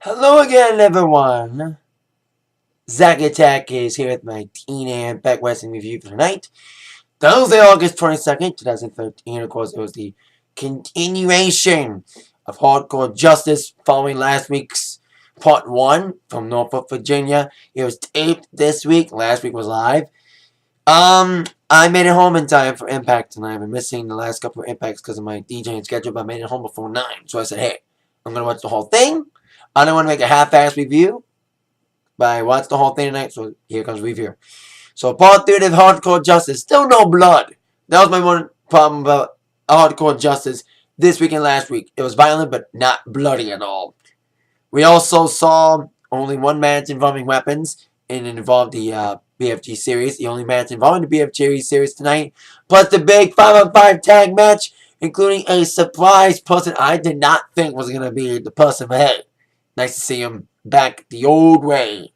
Hello again, everyone. Zack Attack is here with my TNA Impact Wrestling review for tonight. Thursday, August 22nd, 2013. Of course, it was the continuation of Hardcore Justice following last week's Part 1 from Norfolk, Virginia. It was taped this week. Last week was live. I made it home in time for Impact tonight. I've been missing the last couple of Impacts because of my DJing schedule, but I made it home before 9. So I said, hey, I'm going to watch the whole thing. I don't want to make a half-ass review, but I watched the whole thing tonight, so here comes the review. So Part 3 of Hardcore Justice, still no blood. That was my one problem about Hardcore Justice this week and last week. It was violent, but not bloody at all. We also saw only one match involving weapons, and it involved the BFG series. The only match involving the BFG series tonight, plus the big 5-on-5 tag match, including a surprise person I did not think was going to be the person, but hey, nice to see him back the old way.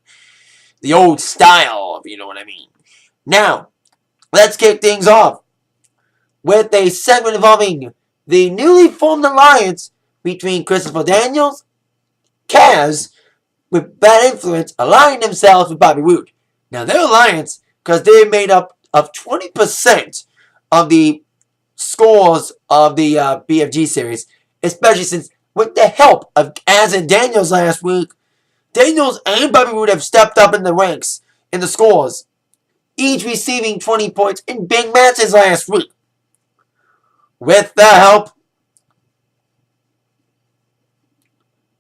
The old style, if you know what I mean. Now, let's kick things off with a segment involving the newly formed alliance between Christopher Daniels, Kaz, with Bad Influence, aligning themselves with Bobby Roode. Now, their alliance, because they're made up of 20% of the scores of the BFG series, especially since with the help of Kaz and Daniels last week, Daniels and Bobby Roode have stepped up in the ranks in the scores, each receiving 20 points in big matches last week. With the help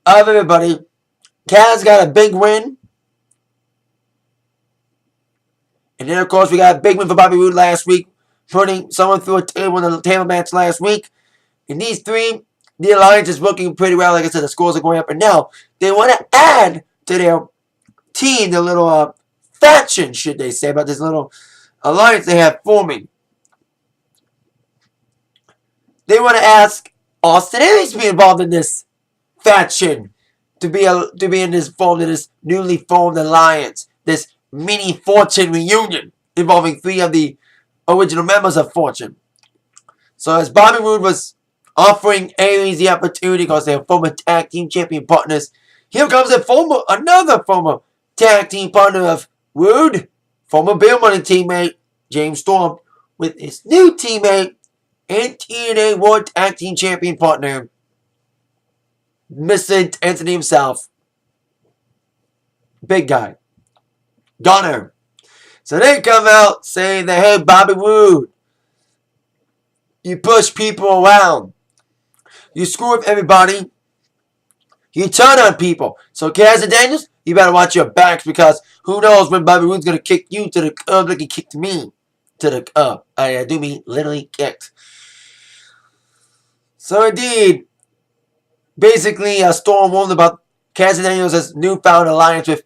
of everybody, Kaz got a big win. And then, of course, we got a big win for Bobby Roode last week, putting someone through a table in the table match last week. And these three, the alliance is working pretty well. Like I said, the scores are going up. And now they want to add to their team, the little faction, should they say, about this little alliance they have forming. They want to ask Austin Aries to be involved in this faction, to be in this newly formed alliance, this mini Fortune reunion involving 3 of the original members of Fortune. So as Bobby Roode was offering Aries the opportunity because they are former tag team champion partners, here comes another former tag team partner of Roode, former Bill Money teammate James Storm, with his new teammate and TNA World Tag Team Champion partner, Mr. Intensity himself, big guy, Gunner. So they come out saying that, hey, Bobby Roode, you push people around, you screw up everybody, you turn on people. So Kaz and Daniels, you better watch your backs, because who knows when Bobby Roode's going to kick you to the curb like he kicked me to the curb. I do mean literally kicked. So indeed, basically Storm warned about Kaz and Daniels' newfound alliance with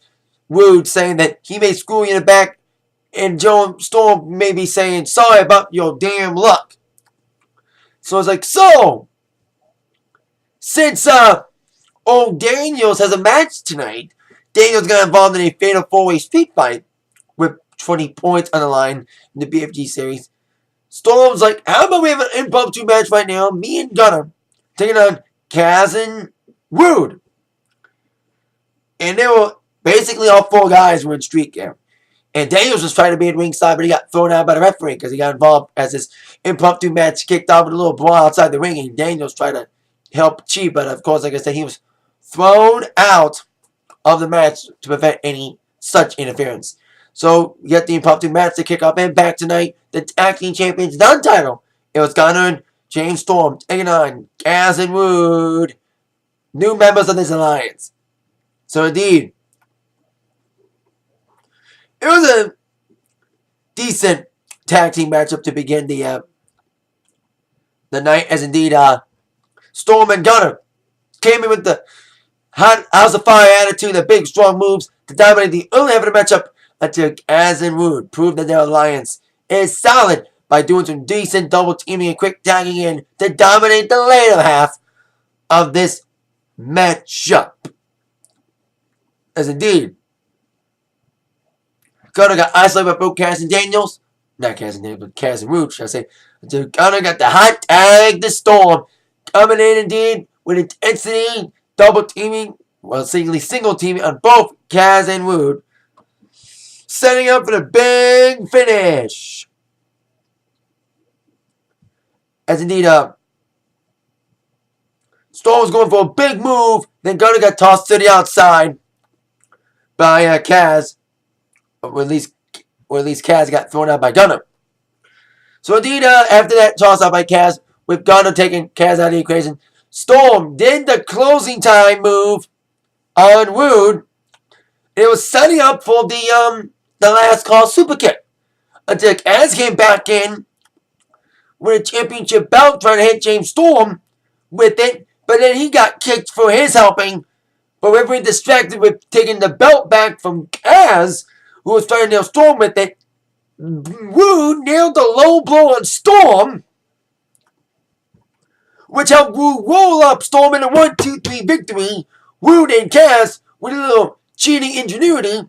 Roode, saying that he may screw you in the back, and Storm may be saying, sorry about your damn luck. So it's like, so, since old Daniels has a match tonight, Daniels got involved in a fatal 4-way street fight with 20 points on the line in the BFG series. Storm's like, how about we have an impromptu match right now, me and Gunner, taking on Kaz and Roode. And they were basically all 4 guys were in street gear. And Daniels was trying to be in ringside, but he got thrown out by the referee because he got involved as this impromptu match kicked off with a little brawl outside the ring. And Daniels tried to help Chief, but of course, like I said, he was thrown out of the match to prevent any such interference. So you get the impromptu match to kick off, and back tonight, the Tag Team Champions non-title. It was Gunner and James Storm taking on Kaz and Roode, new members of this alliance. So indeed, it was a decent tag team matchup to begin the night, as indeed Storm and Gunner came in with the hot house of fire attitude, the big strong moves to dominate the early half of the matchup, until Kaz and Roode proved that their alliance is solid by doing some decent double teaming and quick tagging in to dominate the later half of this matchup. As indeed, Gunner got isolated by both Kaz and Daniels. Not Kaz and Daniels, but Kaz and Roode, should I say. Until Gunner got the hot tag, the Storm. Coming in indeed with intensity, double teaming well, single team on both Kaz and Wood, setting up for the big finish. As indeed, Storm was going for a big move, then Gunner got tossed to the outside by Kaz, or at least Kaz got thrown out by Gunner. So indeed, after that toss out by Kaz, with Gunner taking Kaz out of the equation, Storm did the closing time move on Wood. It was setting up for the last call super kick until Kaz came back in with a championship belt trying to hit James Storm with it, but then he got kicked for his helping. But we're very distracted with taking the belt back from Kaz, who was trying to nail Storm with it. Wood nailed the low blow on Storm, which helped Wood roll up Storm in a 1-2-3 victory. Wood and Kaz, with a little cheating ingenuity,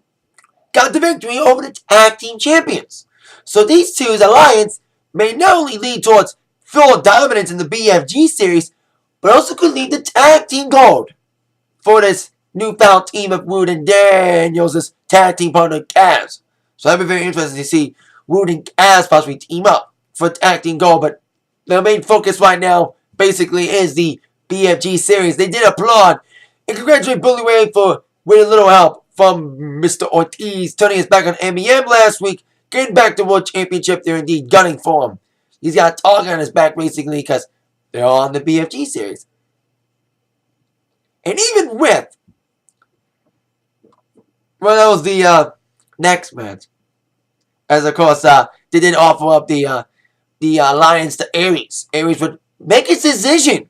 got the victory over the tag team champions. So these two's alliance may not only lead towards full dominance in the BFG series, but also could lead to tag team gold for this newfound team of Wood and Daniels' tag team partner Kaz. So that'd be very interesting to see Wood and Kaz possibly team up for tag team gold, but their main focus right now basically is the BFG series. They did applaud and congratulate Bully Ray for, with a little help from Mr. Ortiz, turning his back on MEM last week, getting back to World Championship. They're indeed gunning for him. He's got a target on his back basically because they're all in the BFG series. And even with, well, that was the next match. As of course, they did offer up the alliance to Aries. Aries would make his decision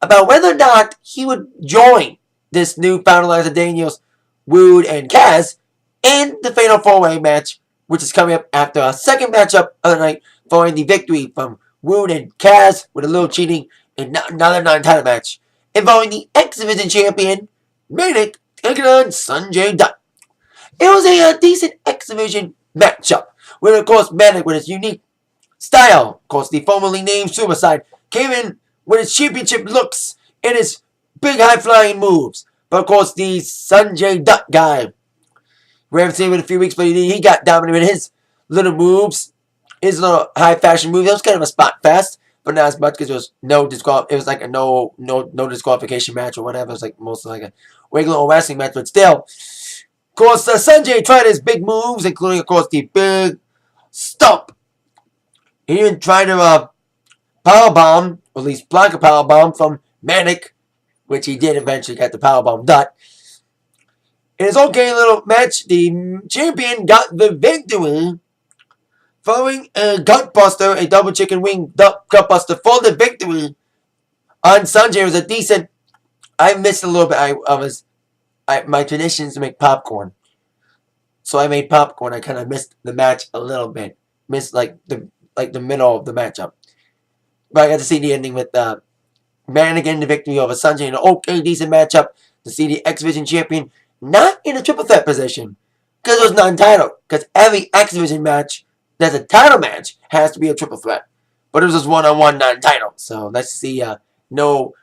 about whether or not he would join this newfound alliance of Daniels, Wood, and Kaz in the Fatal 4-Way match, which is coming up after a second matchup of the night following the victory from Wood and Kaz with a little cheating in another non-title match involving the X Division champion, Manic, taking on Sanjay Dutt. It was a decent X Division matchup, where of course Manic, with his unique style, of course the formerly named Suicide, came in with his championship looks and his big high-flying moves. But of course the Sanjay Dutt guy, we haven't seen him in a few weeks, but he got dominated with his little moves, his little high-fashion moves. It was kind of a spot fest, but not as much because it was like a no disqualification match or whatever. It was like mostly like a regular old wrestling match, but still. Of course, Sanjay tried his big moves, including, of course, the big stump. He even tried to powerbomb, or at least block a powerbomb from Manic, which he did eventually get the powerbomb Dutt. In his okay little match, the champion got the victory following a gutbuster, a double chicken wing gutbuster for the victory on Sanjay. It was a decent. I missed a little bit of my tradition is to make popcorn. So I made popcorn. I kind of missed the match a little bit. Missed like the middle of the matchup. But I got to see the ending with Man again the victory over Sanjay in an okay decent matchup. To see the X Division champion not in a triple threat position. Because it was non-title. Because every X Division match that's a title match has to be a triple threat. But it was just one-on-one non-title. So let's see no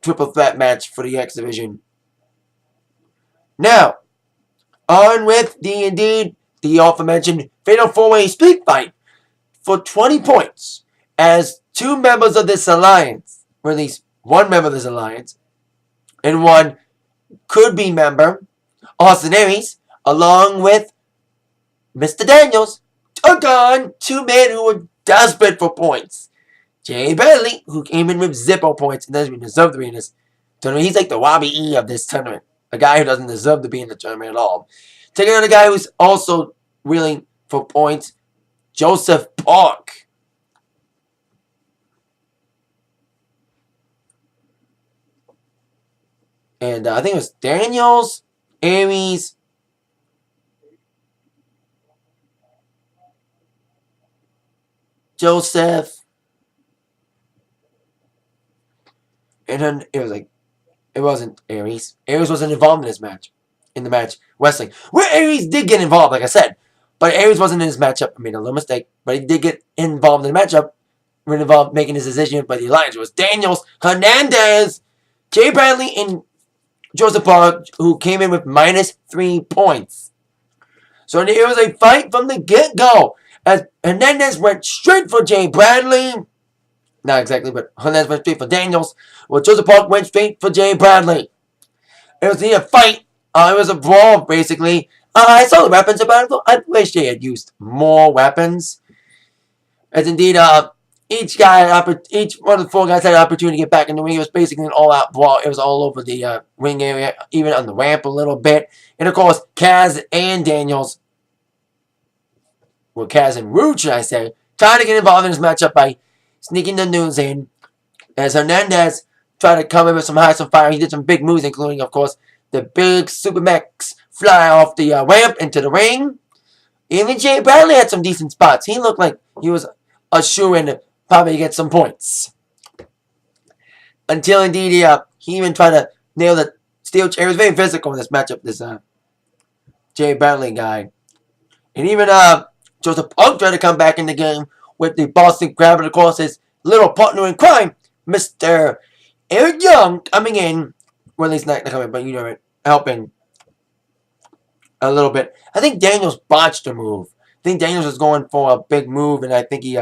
triple threat match for the X Division. Now, on with the aforementioned Fatal 4-Way Street Fight for 20 points as two members of this alliance, or at least one member of this alliance, and one could-be member, Austin Aries, along with Mr. Daniels, took on two men who were desperate for points. Jay Bailey, who came in with Zippo points and doesn't even deserve to be in this tournament. He's like the Wabi E of this tournament. A guy who doesn't deserve to be in the tournament at all. Taking on a guy who's also willing for points, Joseph Park. And I think it was Daniels, Aries, Joseph, and then it was like, it wasn't Aries. Aries wasn't involved in this match. In the match, wrestling. Where Aries did get involved, like I said. But Aries wasn't in his matchup. I made a little mistake. But he did get involved in the matchup. We're involved making his decision by the alliance. It was Daniels, Hernandez, Jay Bradley, and Joseph Park, who came in with -3 points. So it was a fight from the get-go, as Hernandez went straight for Jay Bradley. Not exactly, but Hernandez went straight for Daniels. Well, Joseph Park went straight for Jay Bradley. It was a fight. It was a brawl, basically. I saw the weapons about it. I wish they had used more weapons. As indeed, each one of the 4 guys had an opportunity to get back in the ring. It was basically an all-out brawl. It was all over the ring area, even on the ramp a little bit. And of course, Kaz and Daniels, well, Kaz and Rude, should I say, trying to get involved in this matchup by sneaking the news in. As Hernandez tried to come in with some some fire, he did some big moves, including, of course, the big Supermax fly off the ramp into the ring. Even Jay Bradley had some decent spots. He looked like he was a shoo-in to probably get some points. Until indeed he even tried to nail the steel chair. He was very physical in this matchup, this Jay Bradley guy. And even Joseph Punk tried to come back in the game with the Boston Crab, and of course his little partner in crime, Mr. Eric Young, coming in. Well, at least not coming, but you know it, helping a little bit. I think Daniels botched a move. I think Daniels was going for a big move, and I think he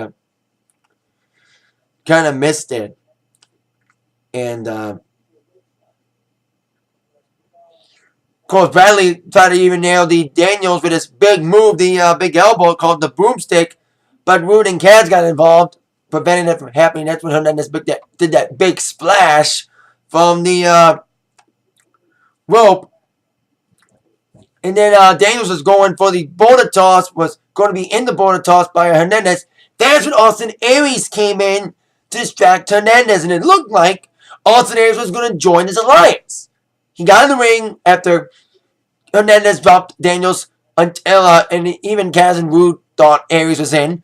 kind of missed it. And of course, Bradley tried to even nail the Daniels with this big move, the big elbow called the broomstick, but Rude and Kaz got involved, preventing it from happening. That's when Hernandez did that big splash from the rope. And then Daniels was going for the border toss, was going to be in the border toss by Hernandez. That's when Austin Aries came in to distract Hernandez, and it looked like Austin Aries was going to join his alliance. He got in the ring after Hernandez dropped Daniels until, and even Kaz and Rude thought Aries was in.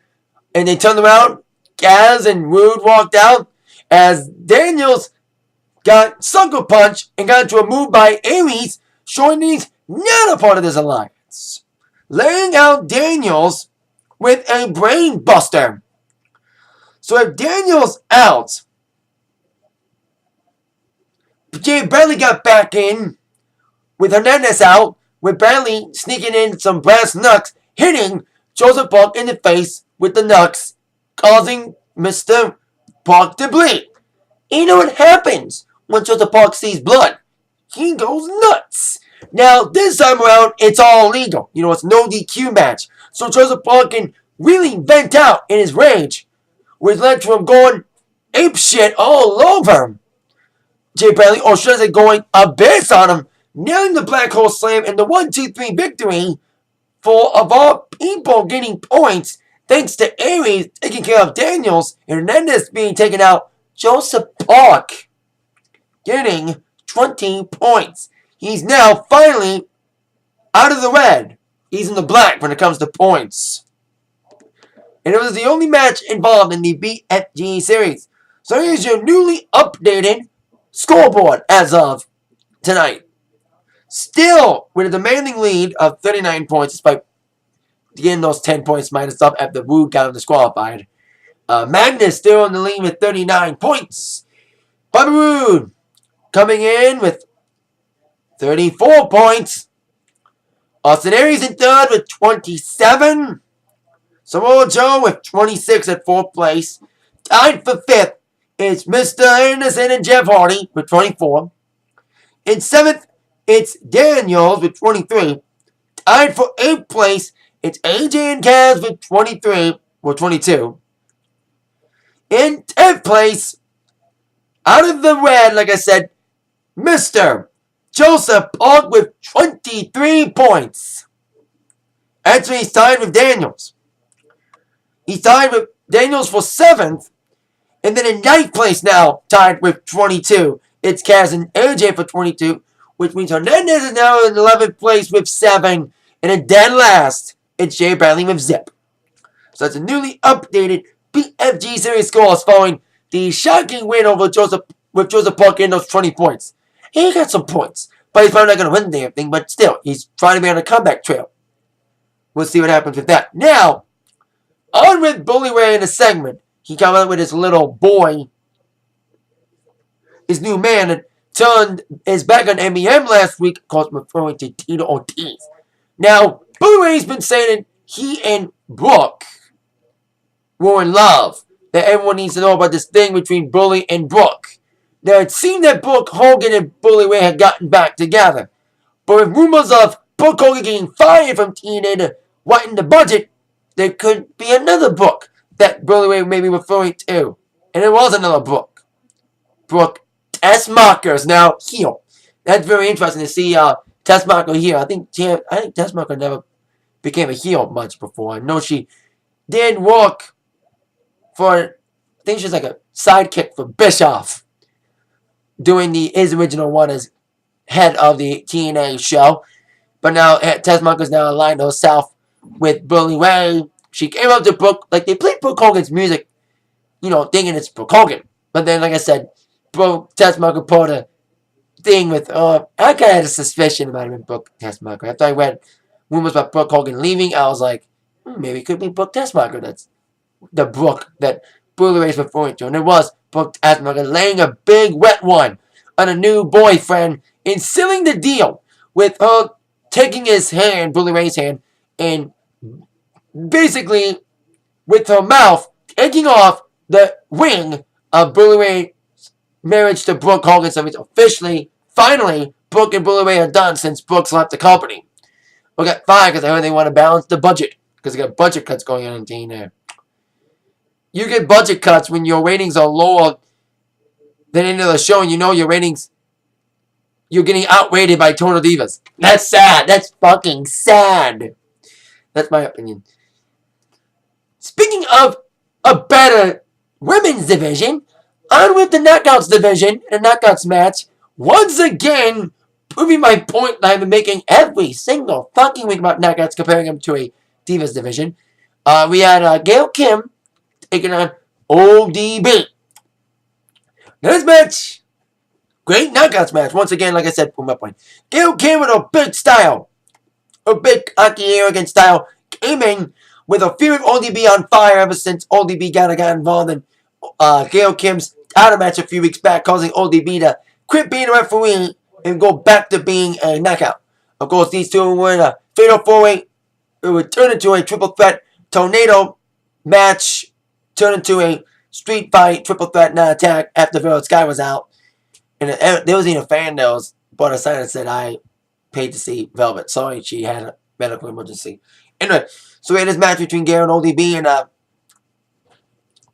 And they turned around, Kaz and Rude walked out as Daniels got sucker punched and got into a move by Aries, showing that he's not a part of this alliance. Laying out Daniels with a brain buster. So if Daniels out, Jay Bradley got back in with Hernandez out, with Bradley sneaking in some brass knucks, hitting Joseph Park in the face with the knucks, causing Mr. Park to bleed. You know what happens when Joseph Park sees blood? He goes nuts. Now, this time around, it's all legal. You know, it's no DQ match. So Joseph Park can really vent out in his rage, which led to him going apeshit all over him. Jay Bradley, or should I say going abyss on him, nailing the Black Hole Slam and the 1-2-3 victory for, of all people, getting points thanks to Aries taking care of Daniels and Hernandez being taken out. Joseph Park getting 20 points. He's now finally out of the red. He's in the black when it comes to points. And it was the only match involved in the BFG series. So here's your newly updated scoreboard as of tonight. Still with a demanding lead of 39 points, despite getting those 10 points minus up after Wood got him disqualified. Magnus still in the lead with 39 points. Bobby Roode coming in with 34 points. Austin Aries in third with 27. Samoa Joe with 26 at fourth place. Tied for fifth is Mr. Anderson and Jeff Hardy with 24. In seventh, it's Daniels with 23. Tied for eighth place, it's AJ and Kaz with 23 or 22. In 10th place, out of the red, like I said, Mr. Joseph Park with 23 points. Actually, he's tied with Daniels. He's tied with Daniels for 7th. And then in 9th place now, tied with 22. It's Kaz and AJ for 22. Which means Hernandez is now in 11th place with 7. And in dead last, it's Jay Bradley with zip. So that's a newly updated BFG series scores following the shocking win over Joseph Park in those 20 points. He got some points, but he's probably not going to win the damn thing, but still, he's trying to be on a comeback trail. We'll see what happens with that. Now, on with Bully Ray in a segment. He came out with his little boy, his new man, and is back on MEM last week, of course, referring to Tito Ortiz. Now, Bully Ray's been saying he and Brooke were in love. That everyone needs to know about this thing between Bully and Brooke. Now, it seemed that Brooke Hogan and Bully Ray had gotten back together. But with rumors of Brooke Hogan getting fired from TNA to whiten the budget, there could be another Brooke that Bully Ray may be referring to. And it was another Brooke. Brooke Tessmacher is now heel. That's very interesting to see Tessmacher here. I think Tessmacher never became a heel much before. I know she did work for, I think she's like a sidekick for Bischoff, doing his original one as head of the TNA show. But now Tessmacher's now aligned herself with Bully Ray. She came up to Brooke, like they played Brooke Hogan's music, thinking it's Brooke Hogan. But then, like I said, Tessmacher put a thing with, I kind of had a suspicion it might have been Brooke Tessmacher. After I read rumors about Brooke Hogan leaving, I was like, maybe it could be Brooke Tessmacher. That's the Brooke that Bully Ray's referring to. And it was Brooke Tessmacher laying a big wet one on a new boyfriend and sealing the deal with her taking his hand, Bully Ray's hand, and basically with her mouth taking off the ring of Bully Ray's marriage to Brooke Hogan. So it's officially, finally, Brooke and Bully Ray are done since Brooke's left the company. We got fired because I heard they want to balance the budget because they got budget cuts going on in TNA. You get budget cuts when your ratings are lower than any other show, and your ratings, you're getting outrated by Total Divas. That's sad. That's fucking sad. That's my opinion. Speaking of a better women's division, on with the Knockouts division, a Knockouts match. Once again, proving my point that I've been making every single fucking week about Knockouts, comparing them to a Divas division. We had Gail Kim taking on ODB. This match, great Knockouts match. Once again, like I said, proving my point. Gail Kim with a big style, a big cocky, arrogant style, came in with a fear of ODB on fire ever since ODB got involved in Gail Kim's title match a few weeks back, causing ODB to quit being a referee and go back to being a knockout. Of course, these two were in a fatal four-way. It would turn into a triple threat tornado match, turn into a street fight triple threat attack after Velvet Sky was out. And there was even a fan that was bought a sign that said, "I paid to see Velvet. Sorry, she had a medical emergency." Anyway, so we had this match between Gail and ODB, and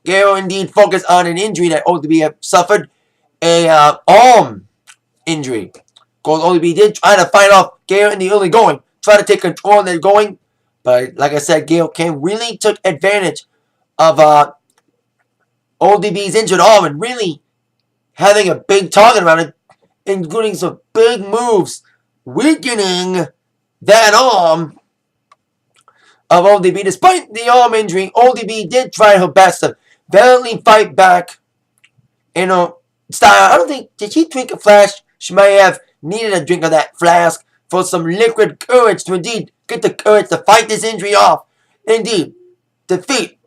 Gail indeed focused on an injury that ODB had suffered, a arm injury. Because ODB did try to fight off Gail in the early going, try to take control of their going, but like I said, Gail Kim really took advantage of ODB's injured arm and really having a big target around it, including some big moves, weakening that arm of ODB. Despite the arm injury, ODB did try her best to valiantly fight back in her style. I don't think, did she drink a flash? She may have needed a drink of that flask for some liquid courage to indeed get the courage to fight this injury off. Indeed, defeat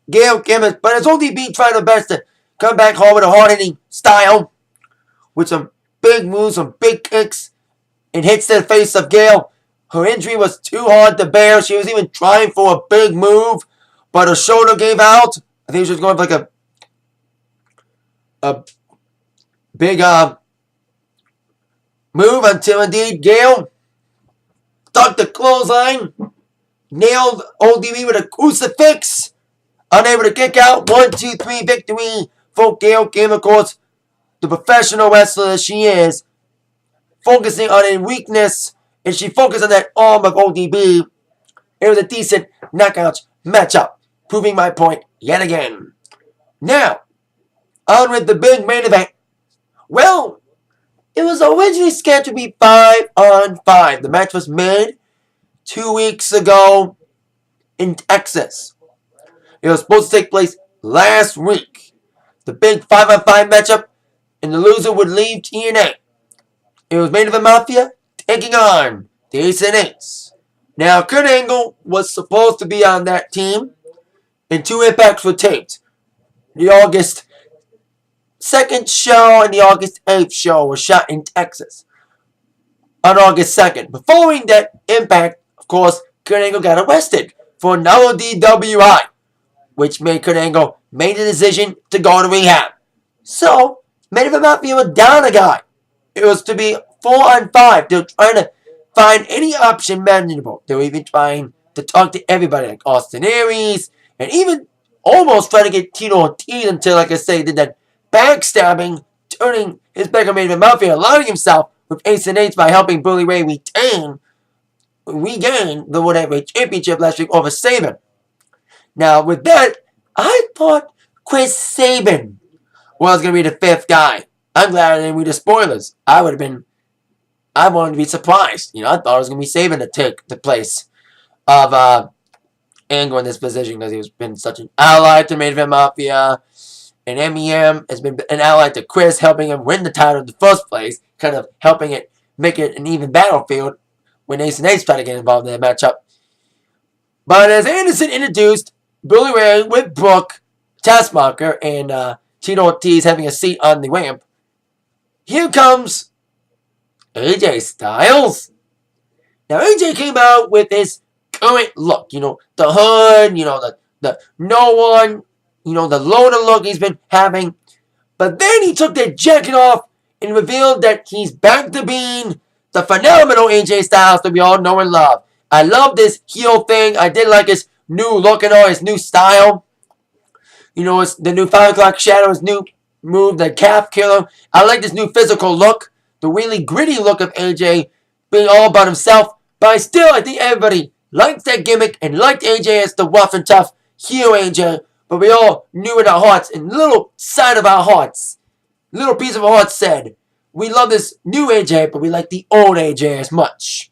Gail Kim. But as ODB tried her best to come back home with a hard-hitting style, with some big moves, some big kicks, and hits to the face of Gail. Her injury was too hard to bear. She was even trying for a big move, but her shoulder gave out. I think she was going for like a big move until indeed Gail ducked the clothesline, nailed ODB with a crucifix, unable to kick out. 1, 2, 3 victory for Gail Kim, of course, the professional wrestler she is, focusing on a weakness, and she focused on that arm of ODB. It was a decent knockout matchup, proving my point yet again. Now, on with the big main event. Well, it was originally scheduled to be 5-on-5. The match was made 2 weeks ago in Texas. It was supposed to take place last week. The big 5-on-5 matchup, and the loser would leave TNA. It was Main Event Mafia taking on the Ace and Ace. Now, Kurt Angle was supposed to be on that team, and 2 impacts were taped. The August second show and the August 8th show was shot in Texas on August 2nd. But following that Impact, of course, Kurt Angle got arrested for another DWI, which made Kurt Angle made the decision to go to rehab. So, Main Event Mafia were down a guy. It was to be 4-on-5. They were trying to find any option manageable. They were even trying to talk to everybody, like Austin Aries, and even almost trying to get Tito Ortiz until, like I say, did that backstabbing, turning his back on Main Event Mafia, aligning himself with Ace and H by helping Bully Ray regain the whatever championship last week over Sabin. Now, with that, I thought Chris Sabin was going to be the fifth guy. I'm glad I didn't read the spoilers. I wanted to be surprised. I thought it was going to be Sabin to take the place of Angle in this position because he's been such an ally to Main Event Mafia. And MEM has been an ally to Chris, helping him win the title in the first place, kind of helping it make it an even battlefield when Ace and Ace try to get involved in that matchup. But as Anderson introduced Bully Ray with Brooke, Taskmaster, and Tito Ortiz having a seat on the ramp, here comes AJ Styles. Now AJ came out with his current look, the hood, the no one, the loner look he's been having. But then he took that jacket off and revealed that he's back to being the phenomenal AJ Styles that we all know and love. I love this heel thing. I did like his new look and all, his new style. It's the new 5 o'clock shadow, his new move, the calf killer. I like this new physical look, the really gritty look of AJ being all about himself. But I think everybody likes that gimmick and liked AJ as the rough and tough heel AJ. But we all knew in our hearts, in the little side of our hearts, little piece of our hearts said, we love this new AJ, but we like the old AJ as much.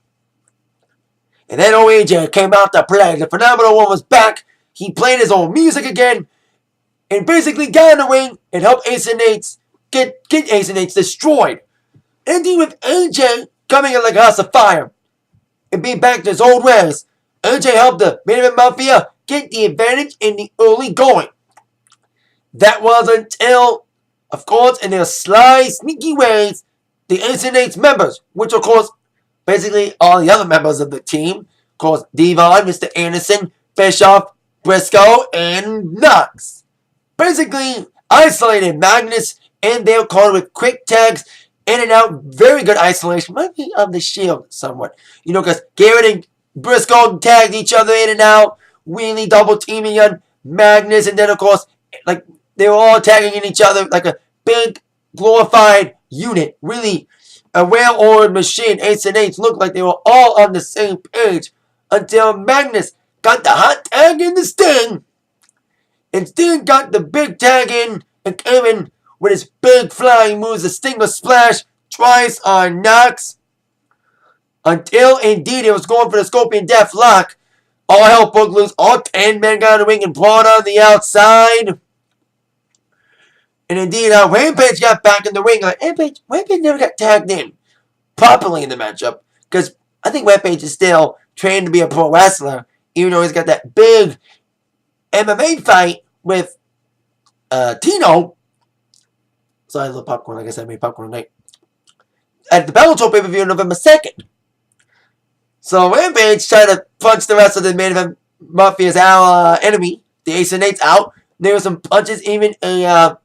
And then old AJ came out to play. The Phenomenal One was back. He played his own music again. And basically got in the ring and helped Ace and Nates get Ace and Nates destroyed. Ending with AJ coming in like a house of fire and being back to his old ways. AJ helped the Main Event Mafia get the advantage in the early going. That was until, of course, in their sly, sneaky ways, the Ace and Nates members, which of course, basically all the other members of the team, of course, Devon, Mr. Anderson, Bischoff, Briscoe, and Knox, basically isolated Magnus, and they were caught with quick tags in and out. Very good isolation. Might be of the Shield somewhat. Because Garrett and Briscoe tagged each other in and out, really double teaming on Magnus, and then of course, like they were all tagging in each other like a big glorified unit. Really a well-oiled machine. Ace and Ace looked like they were all on the same page until Magnus got the hot tag in the Sting. And Sting got the big tag in and came in with his big flying moves, the Stinger Splash twice on Knox. Until indeed it was going for the Scorpion Death Lock. All hell broke loose. All 10 men got in the ring and brought on the outside. And indeed, Rampage got back in the ring. Rampage never got tagged in properly in the matchup. Because I think Rampage is still trained to be a pro wrestler. Even though he's got that big MMA fight with Tino. Sorry, a little popcorn. Like I said, I made popcorn tonight. At the Bellator pay-per-view on November 2nd. So Rampage tried to punch the rest of the Main Event Mafia's enemy, the Ace and Nates, out. There were some punches, even a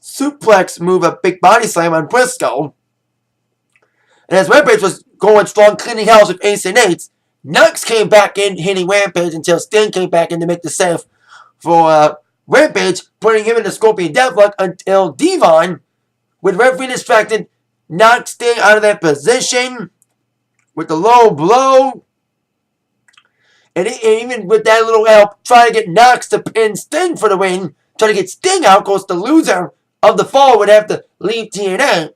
suplex move, a big body slam on Briscoe. And as Rampage was going strong, cleaning house with Ace and Nates, Knox came back in, hitting Rampage until Sting came back in to make the save for Rampage, putting him in the Scorpion Deathlock until Devon, with referee distracted, knocked Sting out of that position with the low blow. And even with that little help, trying to get Knox to pin Sting for the win, trying to get Sting out, of course, the loser of the fall would have to leave TNA.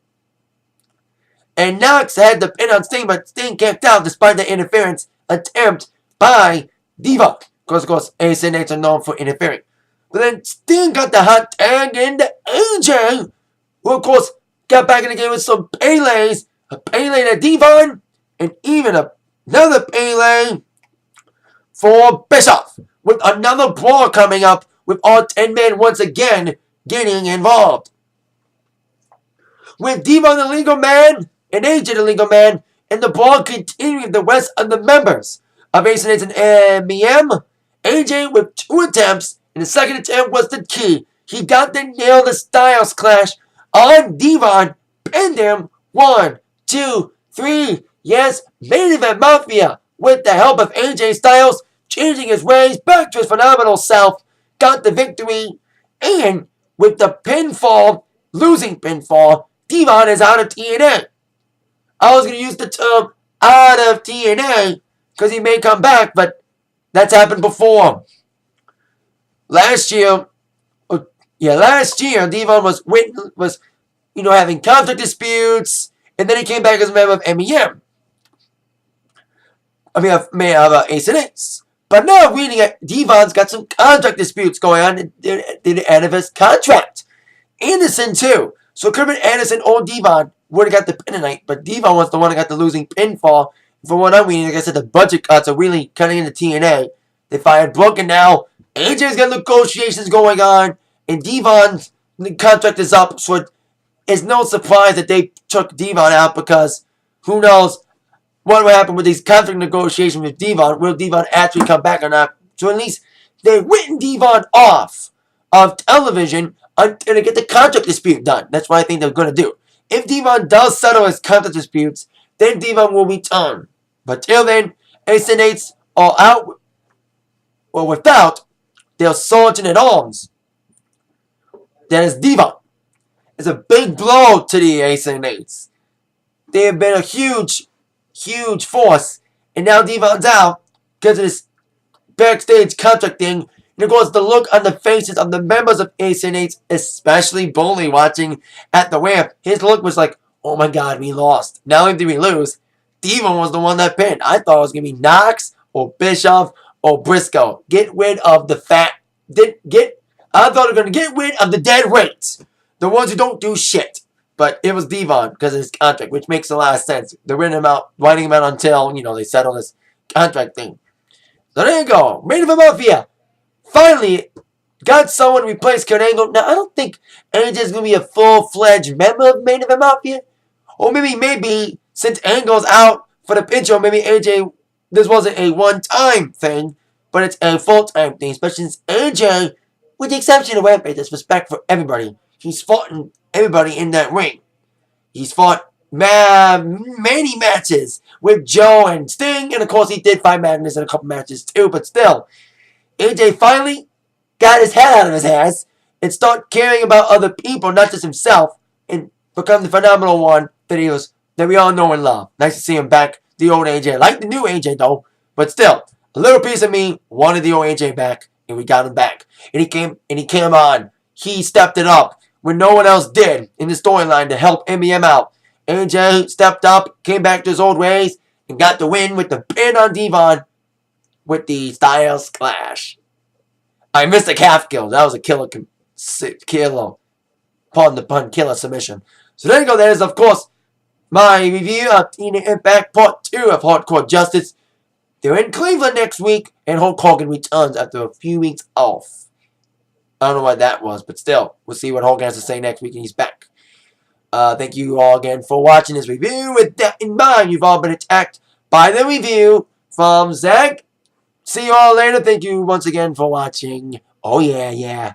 And Knox had the pin on Sting, but Sting kicked out despite the interference attempt by Devon. Because, of course, Ace and Nates are known for interfering. But then Sting got the hot tag into AJ, who, of course, got back in the game with some Pele's. A Pele to Devon, and even another Pele for Bischoff. With another brawl coming up, with all 10 men once again getting involved. with Devon the Legal Man and AJ the Legal Man, and the ball continuing the rest of the members of Ace and Ace and MEM. AJ with 2 attempts, and the second attempt was the key. He got the nail the Styles Clash on Devon, pinned him. 1, 2, 3. Yes, main event Mafia, with the help of AJ Styles, changing his ways back to his phenomenal self, got the victory, and with the pinfall, losing pinfall, Devon is out of TNA. I was going to use the term out of TNA because he may come back, but that's happened before. Last year, Devon was having contract disputes, and then he came back as a member of MEM. Of Ace and Ace. But now reading it, Devon's got some contract disputes going on at the end of his contract. Anderson too. So it could have been Anderson or Devon would have got the pin tonight, but Devon was the one that got the losing pinfall. From what I'm reading, like I said, the budget cuts are really cutting into TNA. They fired Brooke, and now AJ's got negotiations going on, and Devon's contract is up, so it's no surprise that they took Devon out, because who knows what will happen with these contract negotiations with Devon. Will Devon actually come back or not? So at least they've written Devon off of television until they get the contract dispute done. That's what I think they're going to do. If Devon does settle his contract disputes, then Devon will return. But till then, Ace and Ace are out, or without their sergeant at arms. That is Devon. It's a big blow to the Ace and Ace. They have been a huge force, and now Devon's out because of this backstage contract thing. And of course, the look on the faces of the members of Ace and Ace, especially Bully, watching at the ramp, his look was like, oh my god, we lost. Not only did we lose, Devon was the one that pinned. I thought it was going to be Knox or Bischoff or Briscoe. Get rid of the I thought they were going to get rid of the dead weights. The ones who don't do shit. But it was Devon because of his contract, which makes a lot of sense. They're writing him out until, they settle this contract thing. So there you go. Main Event Mafia finally got someone to replace Kurt Angle. Now, I don't think AJ's going to be a full-fledged member of Main Event Mafia. Or maybe since Angle's out for the picture, maybe AJ, this wasn't a one-time thing, but it's a full-time thing. Especially since AJ, with the exception of Rampage, has respect for everybody. He's fought everybody in that ring. He's fought many matches with Joe and Sting, and of course he did fight Magnus in a couple matches too, but still, AJ finally got his head out of his ass and started caring about other people, not just himself, and become the phenomenal one that we all know and love. Nice to see him back, the old AJ. I like the new AJ though, but still, a little piece of me wanted the old AJ back, and we got him back. And he came on. He stepped it up when no one else did in the storyline to help MEM out. AJ stepped up, came back to his old ways, and got the win with the pin on Devon with the Styles Clash. I missed a calf kill. That was a killer, pardon the pun, killer submission. So there you go. That is, of course, my review of TNA Impact Part 2 of Hardcore Justice. They're in Cleveland next week, and Hulk Hogan returns after a few weeks off. I don't know what that was, but still, we'll see what Hogan has to say next week, and he's back. Thank you all again for watching this review. With that in mind, you've all been attacked by the review from Zach. See you all later. Thank you once again for watching. Oh, yeah.